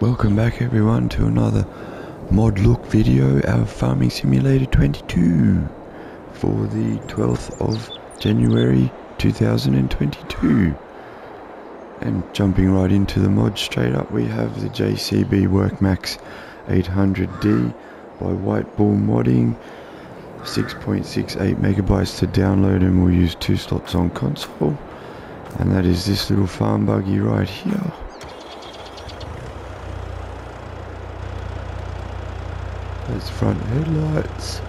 Welcome back everyone to another mod look video of Farming Simulator 22 for the 12th of January 2022. And jumping right into the mod straight up, we have the JCB Workmax 800D by White Bull Modding, 6.68 megabytes to download, and we'll use 2 slots on console. And that is this little farm buggy right here. Those front headlights,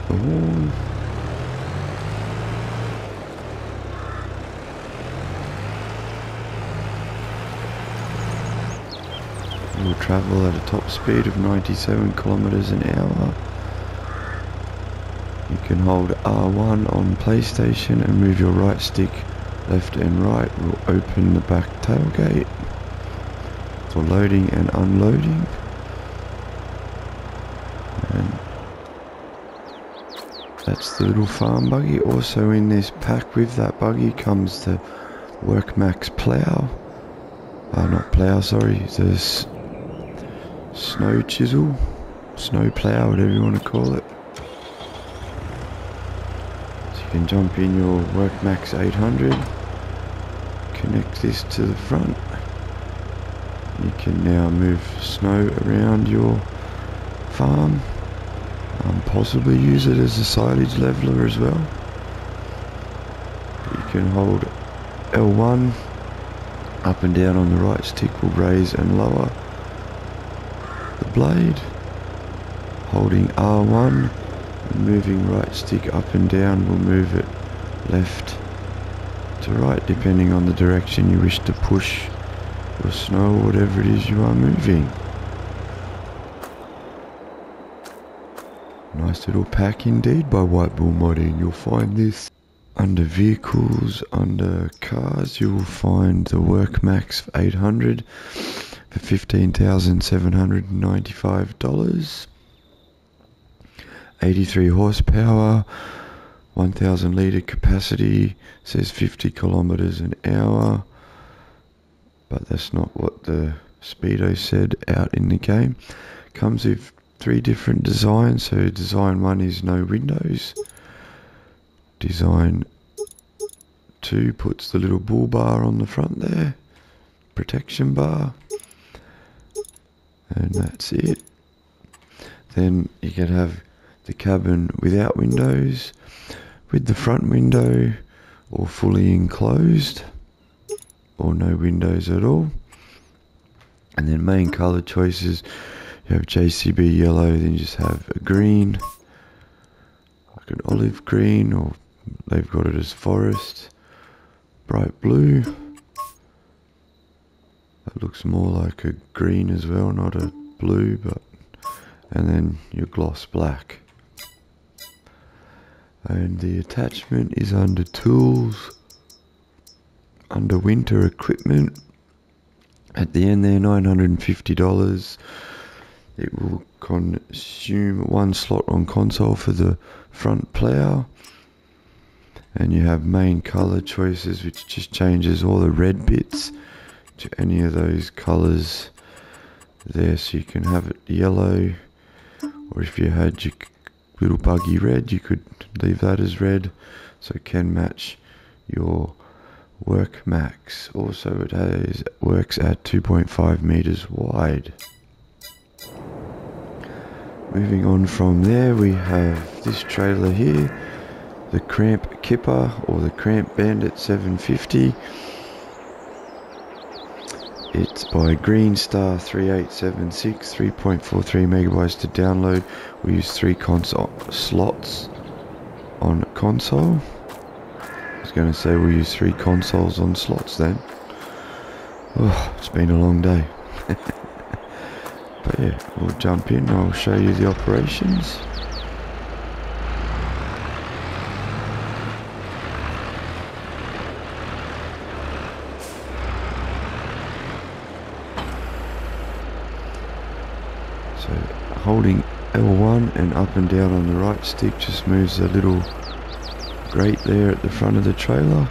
the horn, it will travel at a top speed of 97 kilometers an hour. You can hold R1 on PlayStation and move your right stick left and right will open the back tailgate for loading and unloading. And that's the little farm buggy. Also in this pack with that buggy comes the Workmax Plow. Not Plow, sorry, the Snow Chisel, Snow Plow, whatever you want to call it. So you can jump in your Workmax 800, connect this to the front. You can now move snow around your farm. Possibly use it as a silage leveler as well. You can hold L1 up and down on the right stick will raise and lower the blade. Holding R1 and moving right stick up and down will move it left to right depending on the direction you wish to push your snow or whatever it is you are moving. Nice little pack indeed by White Bull Modding. You'll find this under vehicles, under cars. You will find the Workmax 800 for $15,795. 83 horsepower, 1,000 litre capacity, says 50 kilometers an hour, but that's not what the speedo said out in the game. Comes with 3 different designs. So design 1 is no windows. Design 2 puts the little bull bar on the front there, protection bar, and that's it. Then you can have the cabin without windows, with the front window, or fully enclosed, or no windows at all. And then main colour choices, you have JCB yellow, then you just have a green, like an olive green, or they've got it as forest, bright blue. That looks more like a green as well, not a blue, but, and then your gloss black. And the attachment is under tools, under winter equipment. At the end there, $950. It will consume 1 slot on console for the front plow. And you have main colour choices, which just changes all the red bits to any of those colours there. So you can have it yellow, or if you had your little buggy red, you could leave that as red, so it can match your Workmax. Also it works at 2.5 meters wide. Moving on from there, we have this trailer here, the Cramp Kipper, or the Cramp Bandit 750. It's by Green Star 3876, 3.43 megabytes to download. We use 3 console slots on console. I was going to say we use 3 consoles on slots then. Oh, it's been a long day. But yeah, we'll jump in, I'll show you the operations. So holding L1 and up and down on the right stick just moves the little grate there at the front of the trailer.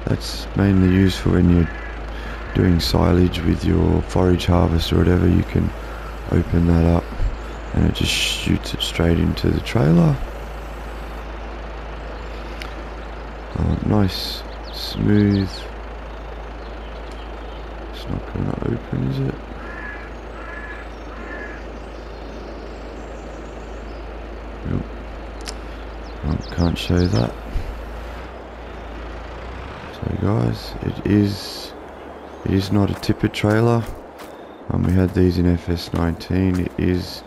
That's mainly used for when you're doing silage with your forage harvest or whatever, you can open that up and it just shoots it straight into the trailer. Nice, smooth. It's not going to open, is it? Nope. Oh, can't show that. So guys, it is not a tipper trailer. We had these in FS19. It is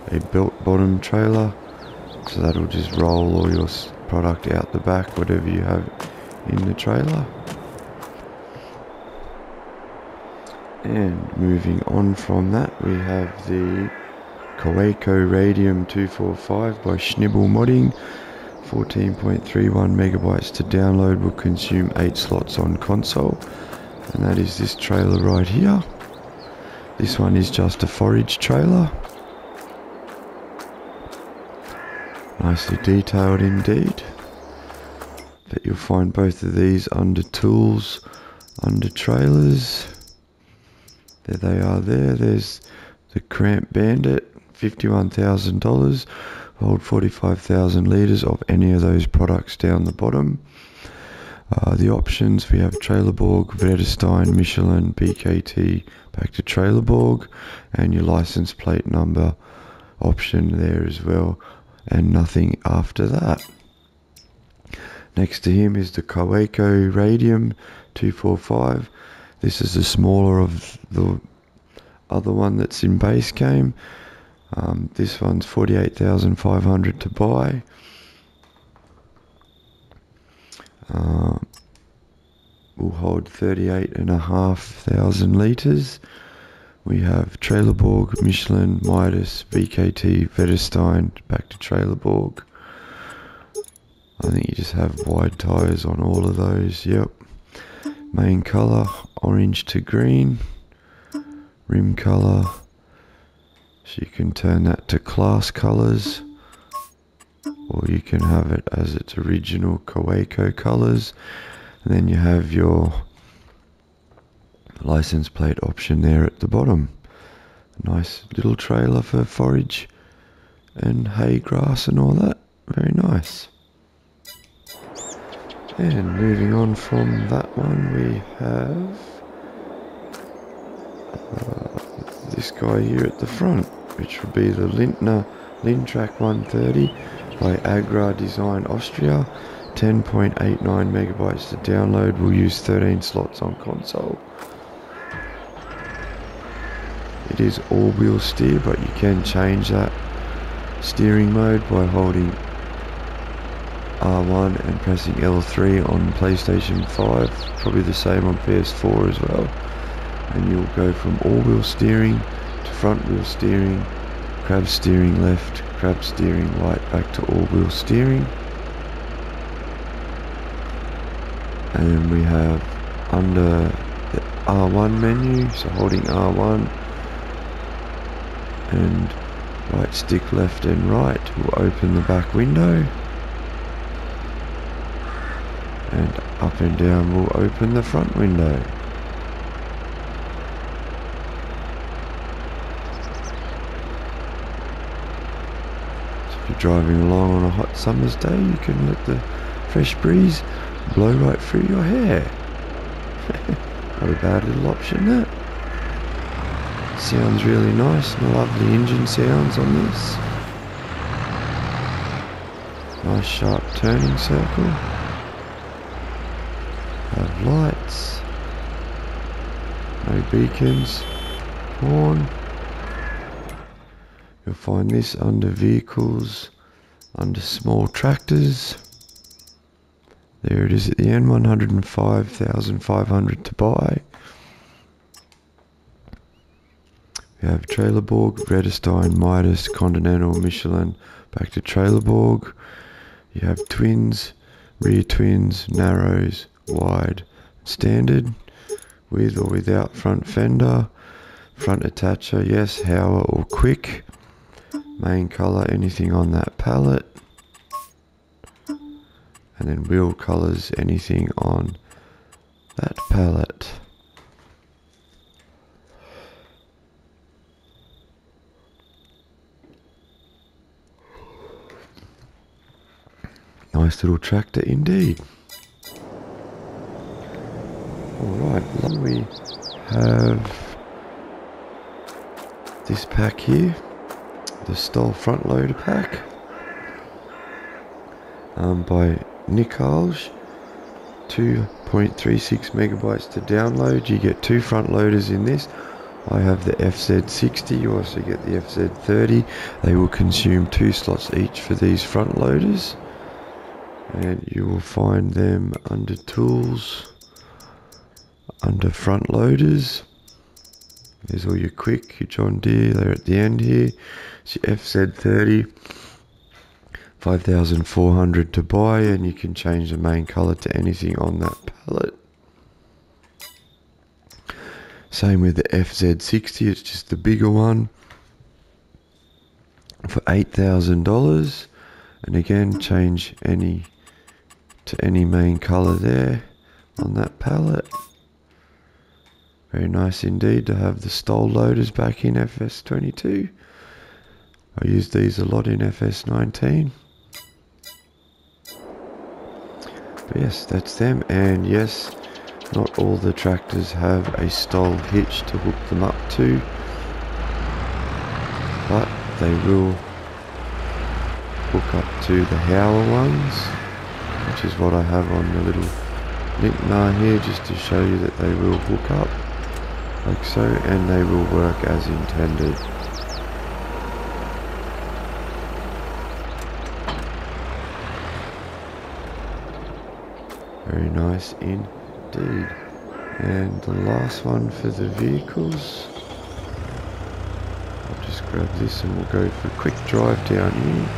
a belt bottom trailer, so that'll just roll all your product out the back, whatever you have in the trailer. And moving on from that, we have the Kaweco Radium 245 by Schnibble Modding. 14.31 megabytes to download, will consume 8 slots on console, and that is this trailer right here. This one is just a forage trailer. Nicely detailed indeed. But you'll find both of these under tools, under trailers. There they are there. There's the Cramp Bandit, $51,000. Hold 45,000 litres of any of those products down the bottom. The options, we have Trailerborg, Vredestein, Michelin, BKT, back to Trailerborg, and your license plate number option there as well, and nothing after that. Next to him is the Kaweco Radium 245. This is the smaller of the other one that's in base game. This one's 48,500 to buy. Will hold 38,500 litres. We have Trailerborg, Michelin, Midas, BKT, Vredestein, back to Trailerborg. I think you just have wide tyres on all of those, yep. Main colour, orange to green. Rim colour, so you can turn that to class colours, or you can have it as its original Kaweco colours. And then you have your license plate option there at the bottom. Nice little trailer for forage and hay, grass and all that. Very nice. And moving on from that one, we have this guy here at the front, which will be the Lindner Lindtrack 130 by Agra Design Austria. 10.89 megabytes to download, will use 13 slots on console. It is all-wheel steer, but you can change that steering mode by holding R1 and pressing L3 on PlayStation 5, probably the same on PS4 as well. And you'll go from all-wheel steering to front-wheel steering, crab steering left, crab steering right, back to all-wheel steering. And then we have under the R1 menu, so holding R1 and right stick left and right will open the back window, and up and down will open the front window. So if you're driving along on a hot summer's day, you can let the fresh breeze blow right through your hair. Not a bad little option, that. Sounds really nice, and lovely engine sounds on this. Nice sharp turning circle. Have lights. No beacons. Horn. You'll find this under vehicles, under small tractors. There it is at the end, 105,500 to buy. We have Trailerborg, Vredestein, Midas, Continental, Michelin, back to Trailerborg. You have twins, rear twins, narrows, wide, standard, with or without front fender, front attacher, yes, Hauer or quick. Main colour, anything on that palette. And then wheel colours, anything on that palette. Nice little tractor indeed. Alright, then we have this pack here, the Stoll front loader pack, by Cowshed. 2.36 megabytes to download. You get 2 front loaders in this. I have the FZ60, you also get the FZ30. They will consume 2 slots each for these front loaders, and you will find them under tools, under front loaders. There's all your Quick, your John Deere, they're at the end here. It's your FZ30, 5,400 to buy, and you can change the main colour to anything on that pallet. Same with the FZ60, it's just the bigger one for $8,000, and again change any to any main colour there on that pallet. Very nice indeed to have the Stoll loaders back in FS22. I use these a lot in FS19. But yes, that's them, and yes, not all the tractors have a Stoll hitch to hook them up to, but they will hook up to the Hauer ones, which is what I have on the little lintnar here, just to show you that they will hook up like so, and they will work as intended. Very nice indeed. And the last one for the vehicles, I'll just grab this and we'll go for a quick drive down here.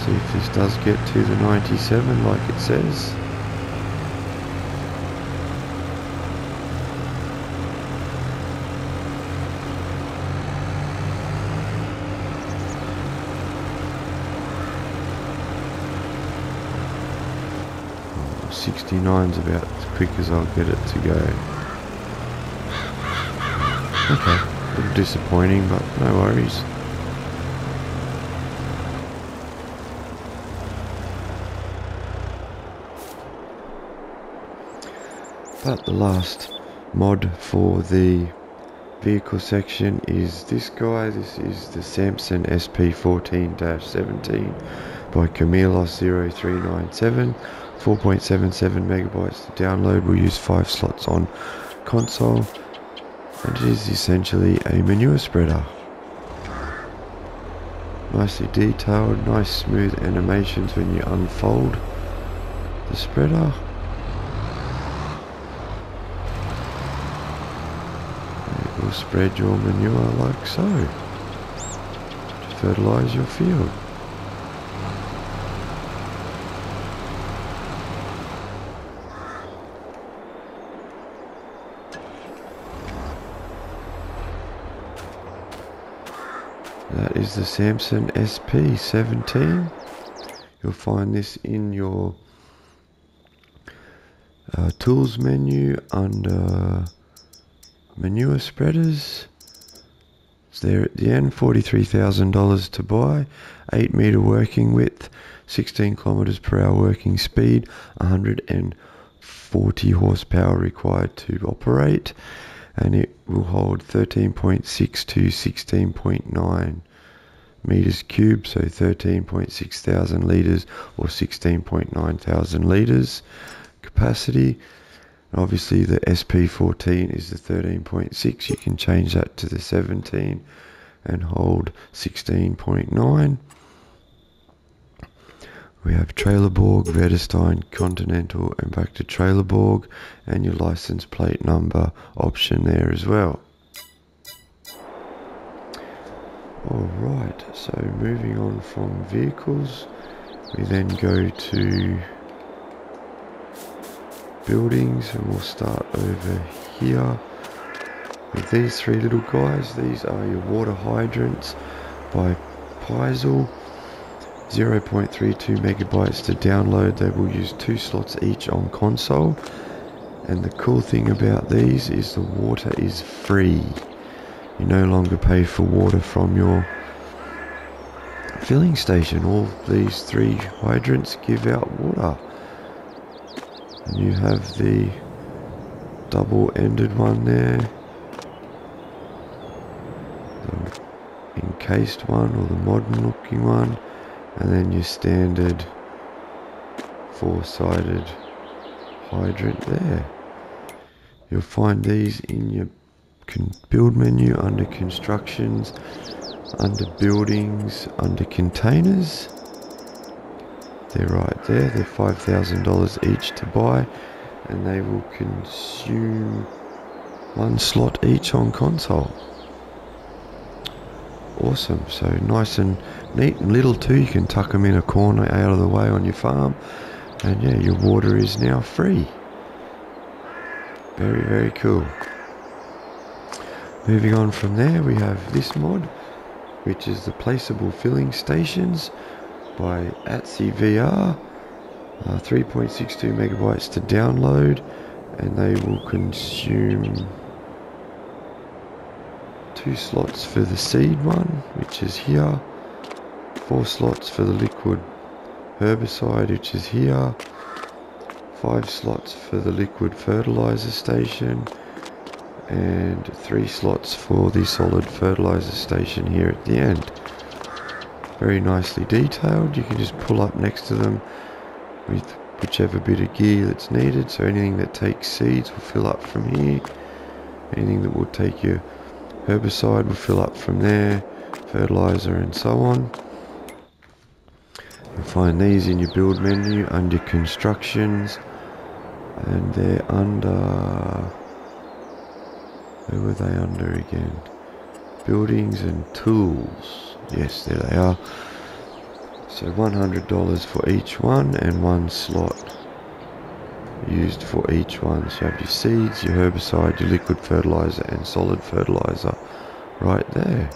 See if this does get to the 97 like it says. Oh, 69's about as quick as I'll get it to go. Okay, a little disappointing, but no worries. But the last mod for the vehicle section is this guy. This is the Samson Sp17-17 by Kaweco 4.77 megabytes to download. We'll use 5 slots on console, and it is essentially a manure spreader. Nicely detailed, nice smooth animations when you unfold the spreader. It will spread your manure like so to fertilise your field. That is the Samson Sp17. You'll find this in your tools menu under manure spreaders. It's there at the end. $43,000 to buy, 8 meter working width, 16 kilometers per hour working speed, 140 horsepower required to operate, and it will hold 13.6 to 16.9 meters cubed, so 13.6 thousand liters or 16.9 thousand liters capacity. Obviously the SP14 is the 13.6. You can change that to the 17 and hold 16.9. We have Trailerborg, Vredestein, Continental, and back to Trailerborg, and your license plate number option there as well. Alright, so moving on from vehicles, we then go to buildings, and we'll start over here with these 3 little guys. These are your water hydrants by Chisel, 0.32 megabytes to download. They will use 2 slots each on console, and the cool thing about these is the water is free. You no longer pay for water from your filling station. All these 3 hydrants give out water. And you have the double-ended one there, the encased one or the modern looking one, and then your standard 4-sided hydrant there. You'll find these in your build menu under constructions, under buildings, under containers. They're right there. They're $5,000 each to buy, and they will consume 1 slot each on console. Awesome. So nice and neat and little too. You can tuck them in a corner out of the way on your farm, and yeah, your water is now free. Very, very cool. Moving on from there, we have this mod, which is the placeable filling stations by ATSI VR. 3.62 megabytes to download, and they will consume 2 slots for the seed one, which is here, 4 slots for the liquid herbicide, which is here, 5 slots for the liquid fertilizer station, and 3 slots for the solid fertilizer station here at the end. Very nicely detailed. You can just pull up next to them with whichever bit of gear that's needed. So anything that takes seeds will fill up from here, anything that will take your herbicide will fill up from there, fertilizer and so on. You'll find these in your build menu under constructions, and they're under, where were they under again? Buildings and tools. Yes, there they are. So $100 for each one, and 1 slot used for each one. So you have your seeds, your herbicide, your liquid fertilizer and solid fertilizer right there.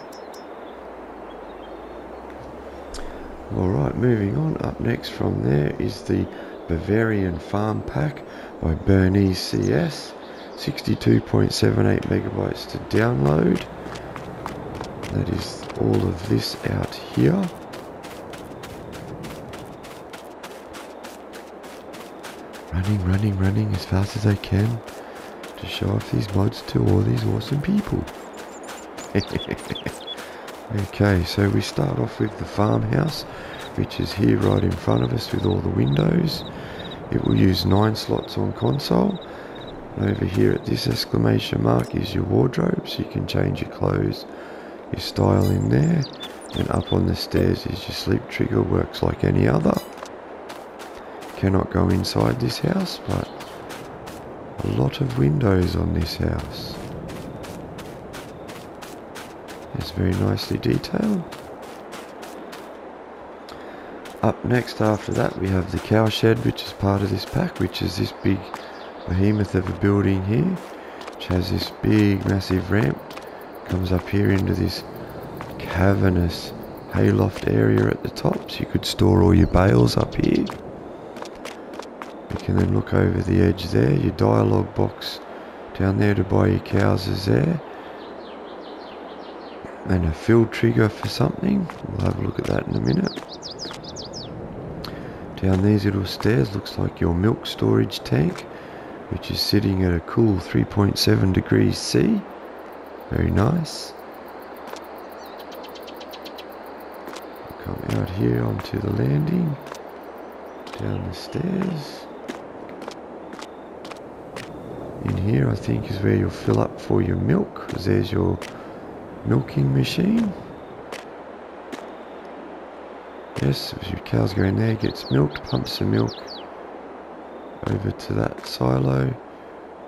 Alright, moving on. Up next from there is the Bavarian Farm Pack by Bernese CS. 62.78 megabytes to download. That is all of this out here. Running as fast as I can to show off these mods to all these awesome people. Okay, so we start off with the Farmhouse, which is here right in front of us with all the windows. It will use 9 slots on console. Over here at this exclamation mark is your wardrobe, so you can change your clothes, your style in there. And up on the stairs is your sleep trigger, works like any other. Cannot go inside this house, but a lot of windows on this house. It's very nicely detailed. Up next after that we have the Cowshed, which is part of this pack, which is this big behemoth of a building here, which has this big massive ramp, comes up here into this cavernous hayloft area at the top, so you could store all your bales up here. You can then look over the edge there. Your dialogue box down there to buy your cows is there, and a fill trigger for something. We'll have a look at that in a minute. Down these little stairs looks like your milk storage tank, which is sitting at a cool 3.7 degrees C. Very nice. Come out here onto the landing, down the stairs. In here I think is where you'll fill up for your milk, because there's your milking machine. Yes, as your cows go in there, gets milked, pumps the milk over to that silo,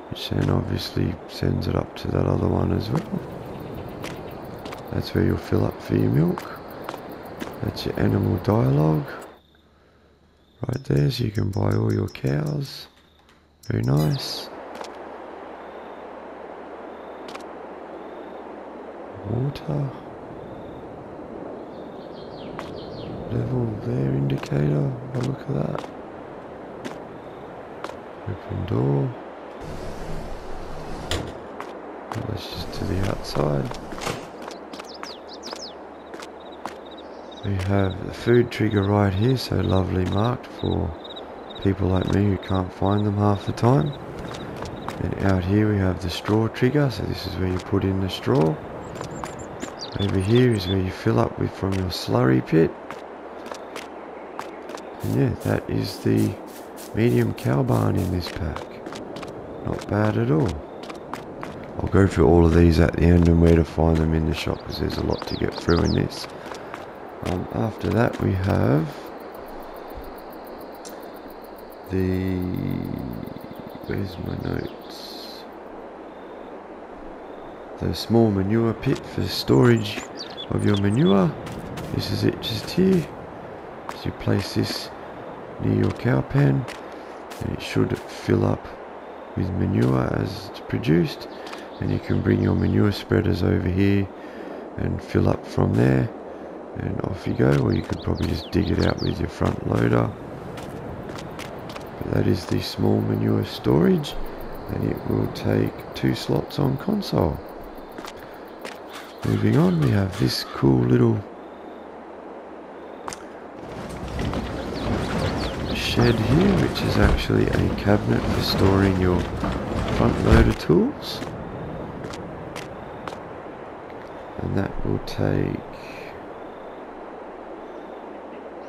which then obviously sends it up to that other one as well. That's where you'll fill up for your milk. That's your animal dialogue right there, so you can buy all your cows. Very nice. Water. Level there indicator. Have a look at that. Open door. That's just to the outside. We have the food trigger right here, so lovely marked for people like me who can't find them half the time. And out here we have the straw trigger, so this is where you put in the straw. Over here is where you fill up with from your slurry pit. And yeah, that is the medium cow barn in this pack. Not bad at all. I'll go through all of these at the end and where to find them in the shop, because there's a lot to get through in this. After that we have the... where's my notes? The small manure pit for storage of your manure. This is it just here. So you place this near your cow pen and it should fill up with manure as it's produced, and you can bring your manure spreaders over here and fill up from there and off you go, or you could probably just dig it out with your front loader. But that is the small manure storage, and it will take 2 slots on console. Moving on, we have this cool little shed here, which is actually a cabinet for storing your front loader tools, and that will take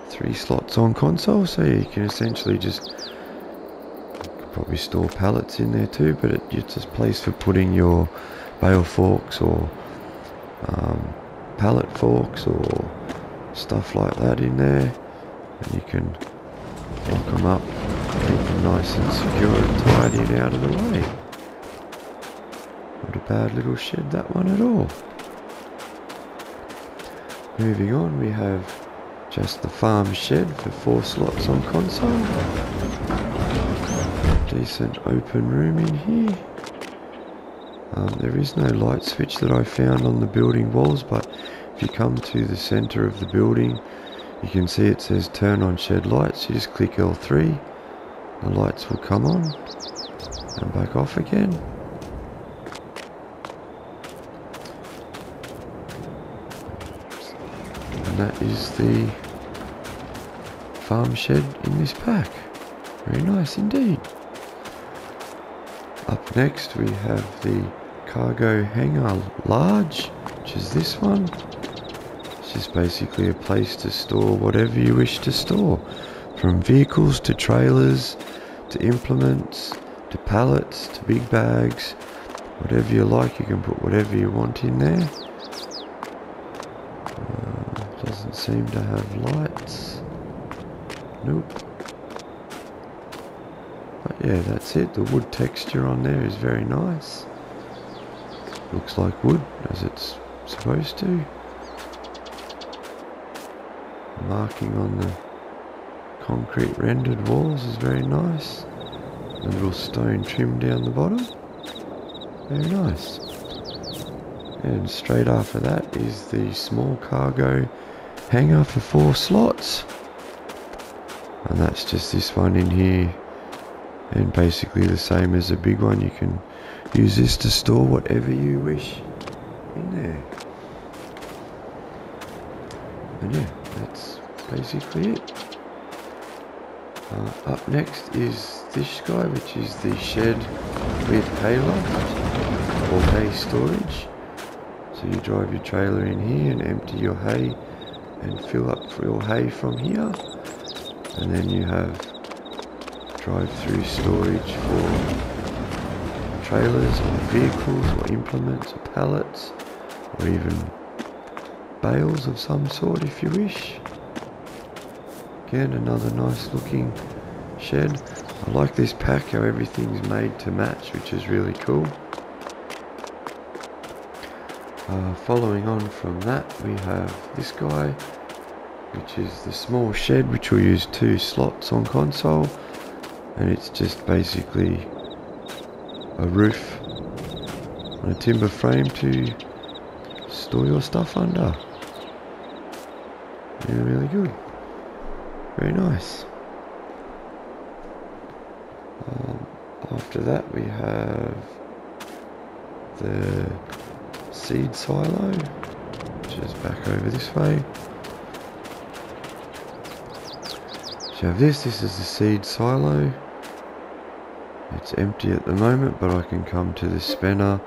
3 slots on console, so you can essentially just probably store pallets in there too, but it's just a place for putting your bale forks or pallet forks or stuff like that in there, and you can lock them up, keep them nice and secure and tidy and out of the way. Not a bad little shed, that one, at all. Moving on, we have just the farm shed for 4 slots on console. Decent open room in here. There is no light switch that I found on the building walls, but if you come to the center of the building, you can see it says turn on shed lights. You just click L3, the lights will come on and back off again. And that is the farm shed in this pack. Very nice indeed. Up next we have the cargo hangar large, which is this one. It's just basically a place to store whatever you wish to store, from vehicles to trailers to implements to pallets to big bags. Whatever you like, you can put whatever you want in there. Doesn't seem to have lights. Nope. But yeah, that's it. The wood texture on there is very nice. Looks like wood, as it's supposed to. Marking on the concrete rendered walls is very nice. A little stone trim down the bottom. Very nice. And straight after that is the small cargo hangar for 4 slots. And that's just this one in here. And basically the same as the big one. You can use this to store whatever you wish in there. And yeah, that's basically it. Up next is this guy, which is the shed with Paylock or hay storage. So you drive your trailer in here and empty your hay and fill up for your hay from here. And then you have drive-through storage for trailers or vehicles or implements or pallets, or even bales of some sort if you wish. Again, another nice looking shed. I like this pack, how everything's made to match, which is really cool. Following on from that, we have this guy, which is the small shed, which will use 2 slots on console, and it's just basically a roof on a timber frame to store your stuff under. Yeah, really good. Very nice. After that we have the seed silo, which is back over this way. you have this is the seed silo. It's empty at the moment, but I can come to the spinner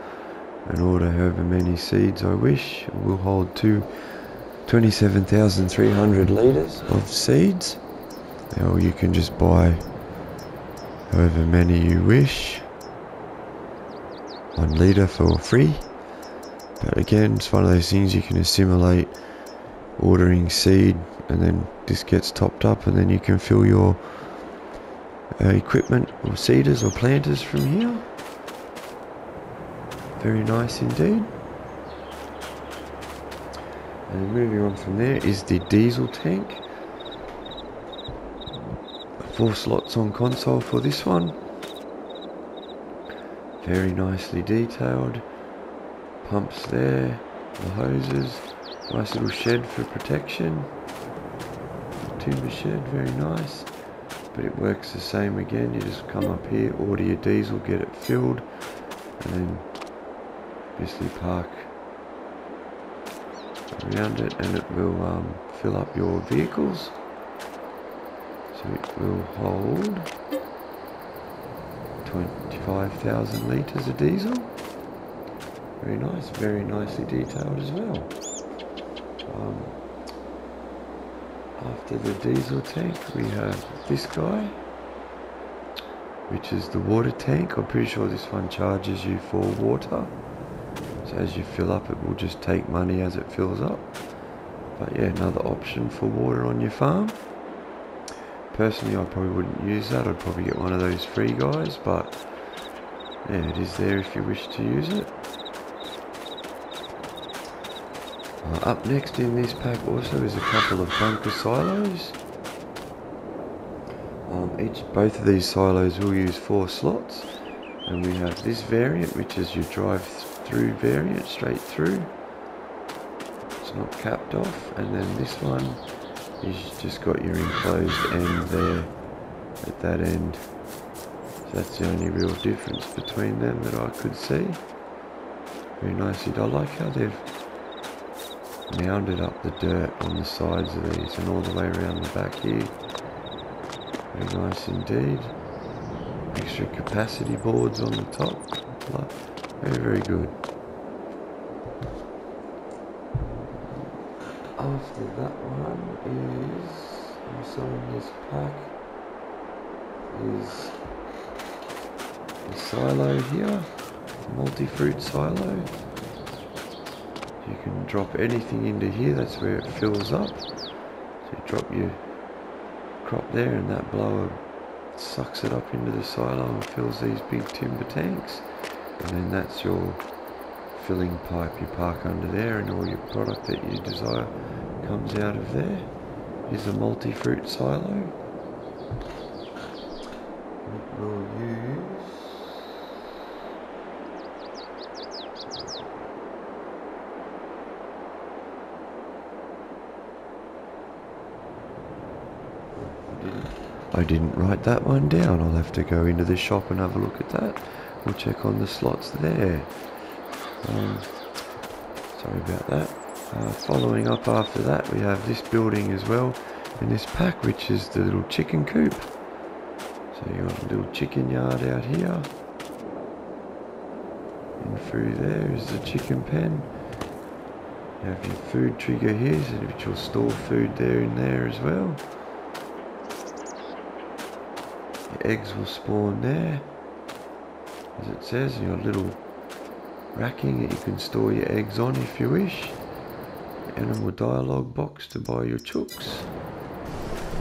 and order however many seeds I wish. It will hold 27,300 litres of seeds. Or you can just buy however many you wish. 1 litre for free. But again, it's one of those things you can assimilate ordering seed, and then this gets topped up, and then you can fill your equipment or seeders or planters from here. Very nice indeed. And moving on from there is the diesel tank. 4 slots on console for this one. Very nicely detailed. Pumps there, the hoses. Nice little shed for protection. Timber shed, very nice. But it works the same again. You just come up here, order your diesel, get it filled, and then basically park around it, and it will fill up your vehicles. So it will hold 25,000 litres of diesel. Very nice, very nicely detailed as well. After the diesel tank we have this guy, which is the water tank. I'm pretty sure this one charges you for water. So as you fill up, it will just take money as it fills up. But yeah, another option for water on your farm. Personally, I probably wouldn't use that. I'd probably get one of those free guys, but yeah, it is there if you wish to use it. Up next in this pack also is a couple of bunker silos. Both of these silos will use 4 slots, and we have this variant, which is your drive-through variant, straight through. It's not capped off, and then this one is just got your enclosed end there at that end. So that's the only real difference between them that I could see. Very nicely. I like how they've mounded up the dirt on the sides of these and all the way around the back here. Very nice indeed. Extra capacity boards on the top. Very, very good. After that one is, also in this pack, is the silo here. Multi-fruit silo. You can drop anything into here, that's where it fills up. So you drop your crop there and that blower sucks it up into the silo and fills these big timber tanks. And then that's your filling pipe you park under there, and all your product that you desire comes out of there. Here's a multi-fruit silo. It will use I didn't write that one down. I'll have to go into the shop and have a look at that. We'll check on the slots there. Sorry about that. Following up after that, we have this building as well in this pack, which is the little chicken coop. So you got a little chicken yard out here. And through there is the chicken pen. You have your food trigger here, so which will store food there in there as well. Eggs will spawn there, as it says, your little racking that you can store your eggs on if you wish. Animal dialogue box to buy your chooks.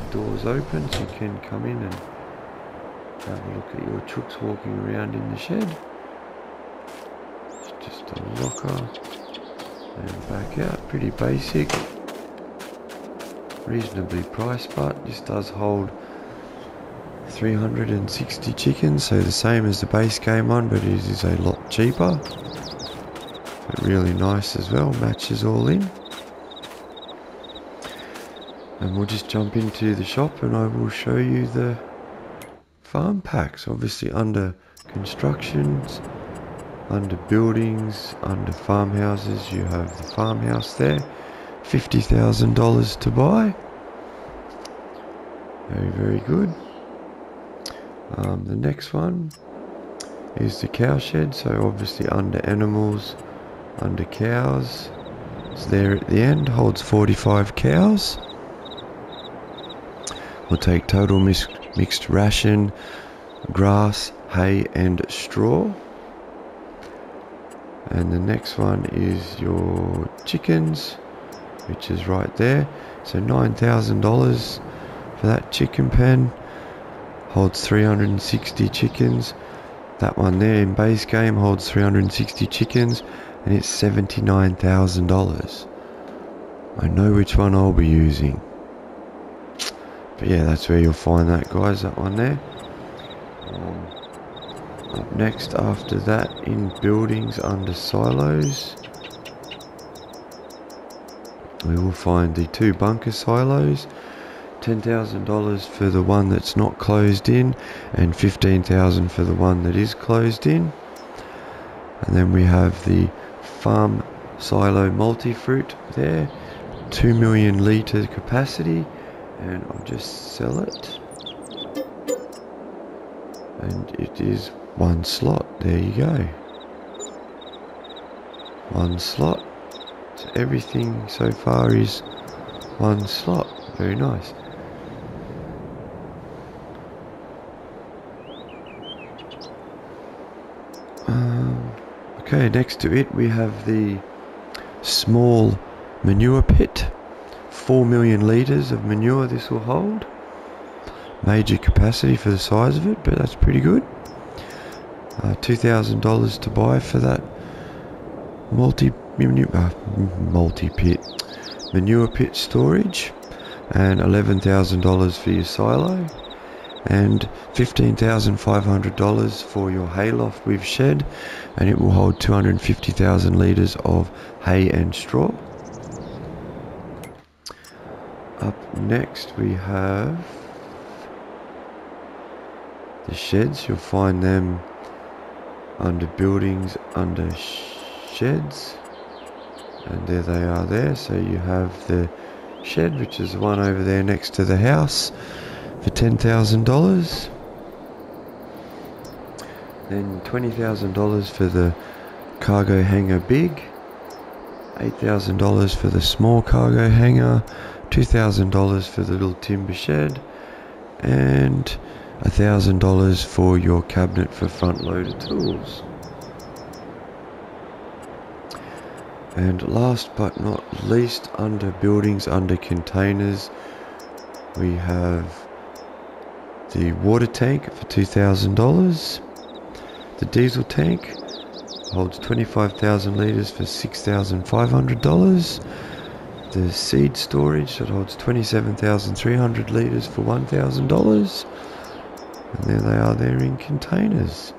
The door's open so you can come in and have a look at your chooks walking around in the shed. It's just a locker and back out. Pretty basic, reasonably priced, but this does hold 360 chickens, so the same as the base game one, but it is a lot cheaper. But really nice as well, matches all in. And we'll just jump into the shop and I will show you the farm packs. Obviously under constructions, under buildings, under farmhouses, you have the farmhouse there, $50,000 to buy. Very, very good. The next one is the cowshed, so obviously under animals, under cows. It's there at the end, holds 45 cows. We'll take total mixed ration, grass, hay and straw. And the next one is your chickens, which is right there. So $9,000 for that chicken pen. Holds 360 chickens. That one there in base game holds 360 chickens, and it's $79,000. I know which one I'll be using. But yeah, that's where you'll find that, guys, that one there. Up next after that, in buildings under silos, we will find the 2 bunker silos. $10,000 for the one that's not closed in, and $15,000 for the one that is closed in. And then we have the farm silo multi-fruit there, 2 million litre capacity, and I'll just sell it. And it is 1 slot. There you go. 1 slot. So everything so far is 1 slot. Very nice. Okay, next to it we have the small manure pit. 4 million litres of manure this will hold. Major capacity for the size of it, but that's pretty good. $2,000 to buy for that multi-pit manure pit storage, and $11,000 for your silo, and $15,500 for your hayloft with shed, and it will hold 250,000 litres of hay and straw. Up next we have the sheds. You'll find them under buildings, under sheds, and there they are there. So you have the shed, which is the one over there next to the house, for $10,000. Then $20,000 for the cargo hangar big, $8,000 for the small cargo hangar, $2,000 for the little timber shed, and $1,000 for your cabinet for front loader tools. And last but not least, under buildings, under containers, we have the water tank for $2,000. The diesel tank holds 25,000 litres for $6,500. The seed storage that holds 27,300 litres for $1,000. And there they are there in containers.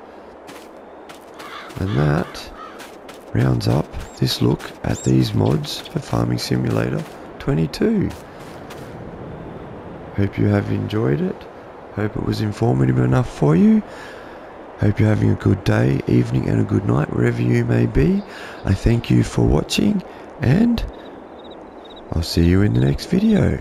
And that rounds up this look at these mods for Farming Simulator 22. Hope you have enjoyed it. Hope it was informative enough for you. Hope you're having a good day, evening and a good night wherever you may be. I thank you for watching, and I'll see you in the next video.